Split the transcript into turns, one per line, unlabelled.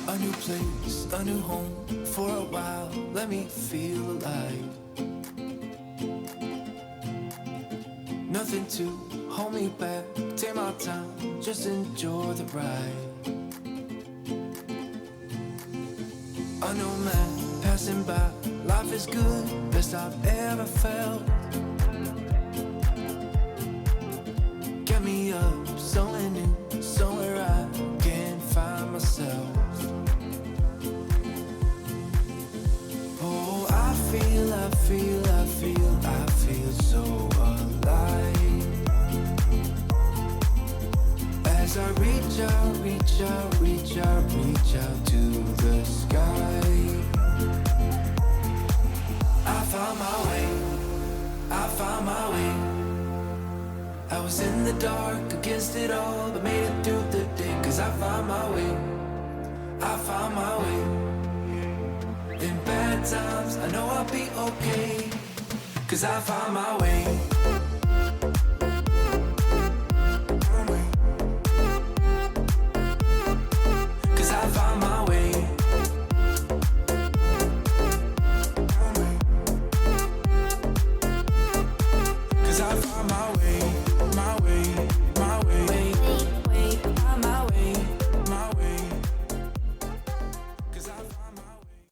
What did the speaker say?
A new place, a new home. For a while, let me feel alive. Nothing to hold me back. Take my time, just enjoy the ride. A nomad passing by. Life is good, best I've ever felt. Get me up, somewhere new, somewhere I can find myself. Oh, I feel so alive. As I reach out, reach out, reach out, reach out to the sky. I found my way, I found my way. I was in the dark against it all, but made it through the day. Cause I found my way, I found my way. In bad times, I know I'll be okay. Cause I found my way. Cause I found my way. Cause I found my way.